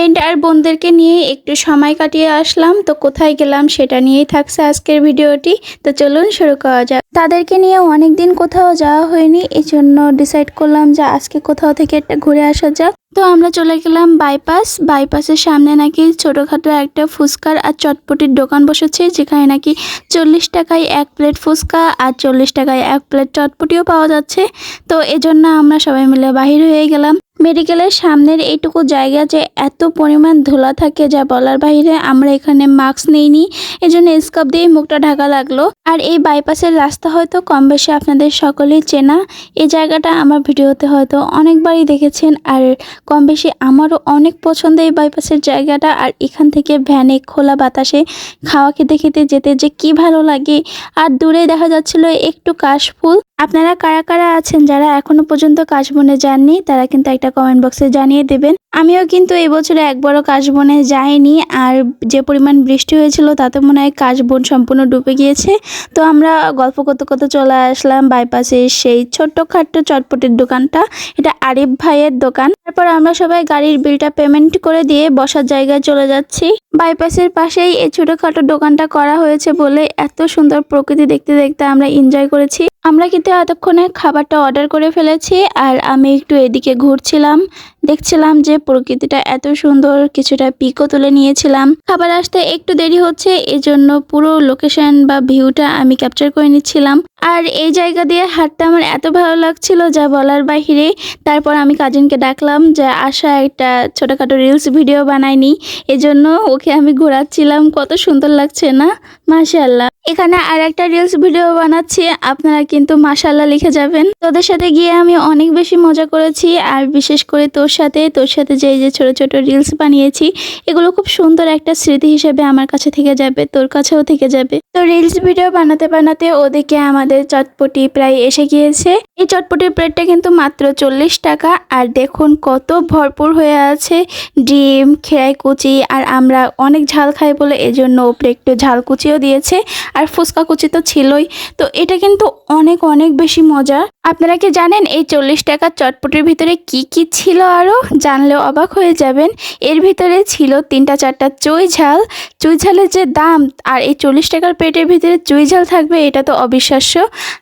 Friend আর বোনদেরকে নিয়ে একটু সময় কাটিয়ে আসলাম। তো কোথায় গেলাম সেটা নিয়েই থাকছে আজকের ভিডিওটি। তো চলুন শুরু করা যাক। তাদেরকে নিয়ে অনেকদিন কোথাও যাওয়া হয়নি, এই জন্য ডিসাইড করলাম যে আজকে কোথাও থেকে একটা ঘুরে আসা যাক। তো আমরা চলে গেলাম বাইপাসের সামনে নাকি ছোটখাটো একটা ফুচকার আর চটপটির দোকান বসেছে, যেখানে নাকি 40 টাকায় 1 প্লেট ফুচকা আর 40 টাকায় 1 প্লেট চটপটিও পাওয়া যাচ্ছে। তো এজন্য আমরা সবাই মিলে বাহির হয়ে গেলাম। মেডিকেলের সামনের এইটুকু জায়গা যে এত পরিমাণ ধুলা থাকে যা বলার বাইরে। আমরা এখানে মাস্ক নেইনি, এজন্য স্কার্ফ দিয়ে মুখটা ঢাকা লাগলো। আর এই বাইপাসের রাস্তা হয়তো কম বেশি আপনাদের সকলেই চেনা। এই জায়গাটা আমার ভিডিওতে হয়তো অনেকবারই দেখেছেন, আর কম বেশি আমারও অনেক পছন্দ এই বাইপাসের জায়গাটা। আর এখান থেকে ভ্যানে খোলা বাতাসে খাওয়া খেতে খেতে যেতে যে কি ভালো লাগে। আর দূরে দেখা যাচ্ছিল একটু কাশফুল। আপনারা কারা কারা আছেন যারা এখনো পর্যন্ত কাশবনে যাননি, তারা কিন্তু একটা কমেন্ট বক্সে জানিয়ে দেবেন। আমিও কিন্তু এই বছরে একবারও কাশবনে যাইনি, আর যে পরিমাণ বৃষ্টি হয়েছিল তাতে মনে হয় কাশবন সম্পূর্ণ ডুবে গিয়েছে। তো আমরা গল্প করতে করতে চলে আসলাম বাইপাসে সেই ছোট্টখাট্ট চটপটির দোকানটা। এটা আরিফ ভাইয়ের দোকান। তারপর আমরা সবাই গাড়ির বিলটা পেমেন্ট করে দিয়ে বসার জায়গায় চলে যাচ্ছি। বাইপাসের পাশেই এই ছোটখাটো দোকানটা করা হয়েছে বলে এত সুন্দর প্রকৃতি দেখতে দেখতে আমরা এনজয় করেছি। আমরা কিন্তু এতক্ষণে খাবারটা অর্ডার করে ফেলেছি, আর আমি একটু এদিকে ঘুরছিলাম, দেখছিলাম যে প্রকৃতিটা এত সুন্দর, কিছুটা পিকও তুলে নিয়েছিলাম। খাবার আসতে একটু দেরি হচ্ছে, এজন্য পুরো লোকেশন বা ভিউটা আমি ক্যাপচার করে নিচ্ছিলাম। আর এই জায়গা দিয়ে হাঁটতে আমার এত ভালো লাগছিল যা বলার বাহিরে। তারপর আমি কাজিনকে ডাকলাম যে আশা একটা ছোটখাটো রিলস ভিডিও বানাইনি, এজন্য ওকে আমি ঘোরাচ্ছিলাম। কত সুন্দর লাগছে না, মাশাআল্লাহ। এখানে আর একটা রিলস ভিডিও বানাচ্ছি, আপনারা কিন্তু মাশাআল্লাহ লিখে যাবেন। তোদের সাথে গিয়ে আমি অনেক বেশি মজা করেছি, আর বিশেষ করে তোর সাথে যে ছোট ছোট রিলস বানিয়েছি, এগুলো খুব সুন্দর একটা স্মৃতি হিসেবে আমার কাছে থেকে যাবে, তোর কাছেও থেকে যাবে। তো রিলস ভিডিও বানাতে বানাতে ওদিকে আমাদের চটপটি প্রায় এসে গিয়েছে। এই চটপটির প্লেটটা কিন্তু মাত্র 40 টাকা, আর দেখুন কত ভরপুর হয়ে আছে। ডিম, খেরাই কুচি, আর আমরা অনেক ঝাল খাই বলে এজন্য ওপরে একটু ঝাল কুচিও দিয়েছে, আর ফুচকা কুচি তো ছিলই। তো এটা কিন্তু অনেক অনেক বেশি মজা। আপনারা কি জানেন এই 40 টাকার চটপটির ভিতরে কি কি ছিল? আরও জানলেও অবাক হয়ে যাবেন। এর ভিতরে ছিল 3-4টা চুই ঝাল। চুই ঝালের যে দাম, আর এই 40 টাকার পেটের ভিতরে চুই ঝাল থাকবে এটা তো অবিশ্বাস্য।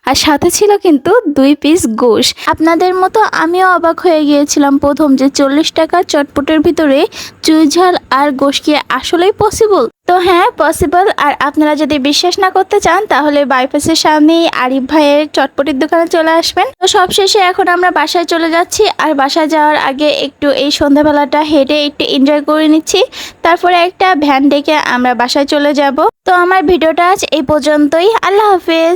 আর সাথে ছিল কিন্তু 2 পিস গোশ। আপনাদের মতো আমিও অবাক হয়ে গিয়েছিলাম প্রথম, যে 40 টাকার চটপটের ভিতরে চুই ঝাল আর গোশ কি আসলেই পসিবল? তো হ্যাঁ, পসিবল। আর আপনারা যদি বিশ্বাস না করতে চান তাহলে বাইপাসের সামনেই আরিফ ভাইয়ের চটপটির দোকানে চলে আসবেন। তো সবশেষে এখন আমরা বাসায় চলে যাচ্ছি, আর বাসায় যাওয়ার আগে একটু এই সন্ধ্যাবেলাটা হেঁটে একটু এনজয় করে নিচ্ছি। তারপরে একটা ভ্যান ডেকে আমরা বাসায় চলে যাব। তো আমার ভিডিওটা আজ এই পর্যন্তই। আল্লাহ হাফেজ।